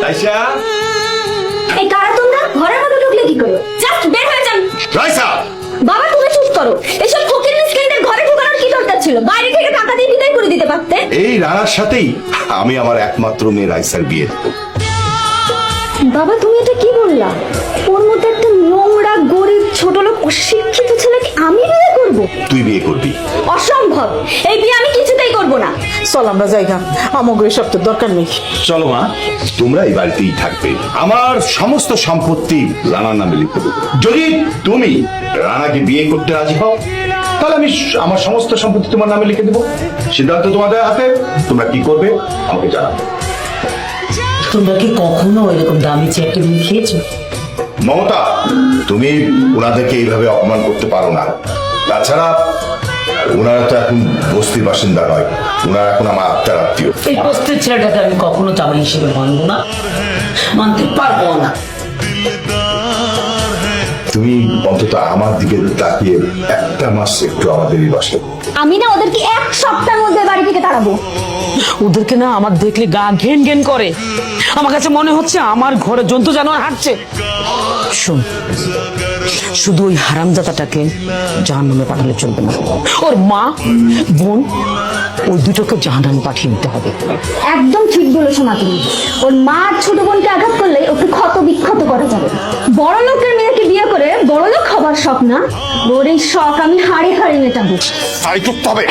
রাইসা, এই কারা তোমরা ঘরের মধ্যে ঢুকলে কি করো? জাস্ট বের হয়ে যান। রাইসা, বাবা তুমি চুপ করো। এসব ফকির মিসকিনদের ঘরে ঢোকানোর কি দরকার ছিল? বাইরে থেকে টাকা দিয়ে বিদায় করে দিতে পারতে। এই রানার সাথেই আমি আমার একমাত্র মেয়ে রাইসার বিয়ে দেব। বাবা তুমি এটা কি বললা? ওর মধ্যে একটা নোংরা গরিব ছোট লোক অশিক্ষিত ছেলেকে আমি বিয়ে করব? তুই বিয়ে করবি? অসম্ভব, এই বিয়ে আমি কিছুতেই করব না। চল আমরা যাইগা, আমাকে এসব তো দরকার নেই। চলো মা, তোমরা এই বাড়িতেই থাকবে। আমার সমস্ত সম্পত্তি রানার নামে লিখে দেবো। যদি তুমি রানাকে বিয়ে করতে রাজি হও, তাহলে আমি আমার সমস্ত সম্পত্তি তোমার নামে লিখে দেবো। সিদ্ধান্ত তোমাদের হাতে, তোমরা কি করবে আমাকে জানাবে। তোমরা কি কখনো এরকম দামি চেয়ারটা নিয়ে খেয়েছো? মমতা, তুমি ওনাদেরকে এইভাবে অপমান করতে পারো না। তাছাড়া ওনারা তো এখন বস্তির বাসিন্দা নয়, ওনারা এখন আমার আত্মার আত্মীয়। এই বস্তির ছেলেটাকে আমি কখনো জামাই হিসেবে মানবো না, মানতে পারবো না। তুমি অন্তত আমার দিকে তাকিয়ে একটা মাস একটু আমাদের এই বাসায়। আমি না ওদেরকে এক সপ্তাহের মধ্যে বাড়ি থেকে তাড়াবো। ওদেরকে না আমার দেখলে গা ঘেন ঘেন করে। আমার কাছে মনে হচ্ছে আমার ঘরে জন্তু জানোয়ার হাঁটছে। শোন, শুধু ওই হারামজাদাটাকে জাহান্নামে পাঠালে চলবে না। ওর মা বোন ওই দুটোকে জাহান্নামে পাঠিয়ে দিতে হবে। একদম ঠিক বলেছো না তুমি। ওর মা আর ছোট বোনকে আঘাত করলে ওকে ক্ষত বিক্ষত করা যাবে। বড় লোকের মেয়েকে বিয়ে করে বড় লোক হবার শখ না, ওর এই শখ আমি হাড়ে হাড়ে মেটাবো। তাই করতে হবে।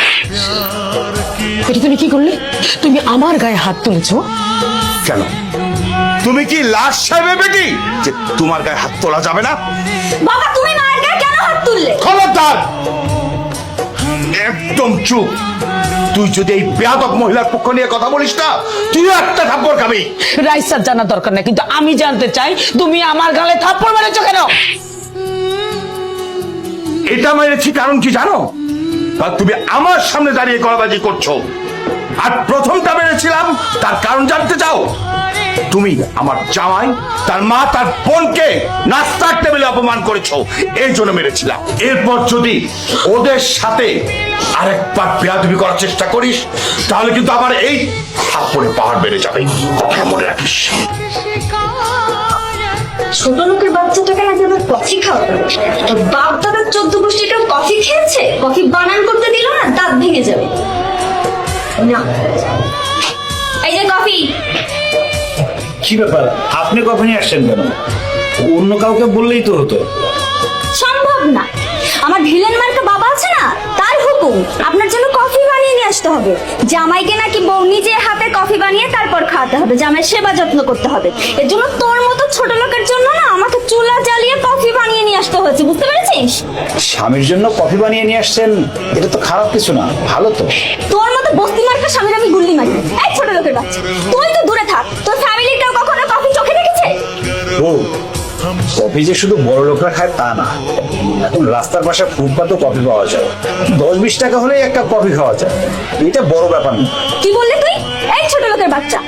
এটা তুমি কি করলে? তুমি আমার গায়ে হাত তুলেছো কেন? তুমি কি লাশ সাহেবে বেটি যে তোমার গায়ে হাত তোলা যাবে না? বাবা তুমি মায়ের গায়ে কেন হাত তুললে? খবরদার, একদম চুপ। তুই যদি এই বেয়াদব মহিলার পক্ষ নিয়ে কথা বলিস না, তুইও একটা থাপ্পড় খাবি। রাইসার জানার দরকার নেই, কিন্তু আমি জানতে চাই তুমি আমার গালে থাপ্পড় মেরেছো কেন? এটা মেরেছি কারণ কি জানো? আর তুমি আমার সামনে দাঁড়িয়ে গলাবাজি করছো। আর প্রথমটা মেরেছিলাম তার কারণ জানতে চাও? তুমি আমার জামাই, তার মা, তার বোনকে নাস্তার টেবিলে অপমান করেছো, এই জন্য মেরেছিলাম। এরপর যদি ওদের সাথে আরেকবার বেয়াদবি করার চেষ্টা করিস, তাহলে কিন্তু আবার এই থাপ্পড়ে পাহাড় বেড়ে যাবে। কথা মনে রাখিস। ছোট লোকের বাচ্চাটাকে আজ আবার কফি খাওয়াতে হবে। ওর বাপ দাদার 14 গোষ্ঠীটা কফি খেয়েছে, কফি বানান করতে দিল না, দাঁত ভেঙে যাবে। না, এই যে কফি। কি ব্যাপার, আপনি কখন আসছেন কেন? অন্য কাউকে বললেই তো হতো। সম্ভব না, আমার ভিলেন মার্কা বাবা আছে না, তার হুকুম আপনার জন্য কফি বানিয়ে নিয়ে আসতে হবে। জামাইকে নাকি বউ নিজে হাতে কফি বানিয়ে তারপর খাওয়াতে হবে, জামাইয়ের সেবা যত্ন করতে হবে। এর জন্য তোর মতো ছোট লোকের জন্য না আমাকে চুলা জ্বালিয়ে কফি বানিয়ে নিয়ে আসতে হয়েছে, বুঝতে পেরেছিস? স্বামীর জন্য কফি বানিয়ে নিয়ে আসছেন, এটা তো খারাপ কিছু না, ভালো তো। তোর মতো বস্তি মার্কা স্বামীর আমি গুল্লি মারি। এই ছোট লোকের বাচ্চা, তুই তো দূরে থাক, তোর ফ্যামিলির কেউ কখনো কফি চোখে দেখেছে? ও, কফি যে শুধু বড় লোকরা খায় তা না, এখন রাস্তার পাশে ফুটপাতেও কফি পাওয়া যায়। 10-20 টাকা হলেই একটা কফি খাওয়া যায়, এটা বড় ব্যাপার না। কি বললি তুই? এই ছোট লোকের বাচ্চা,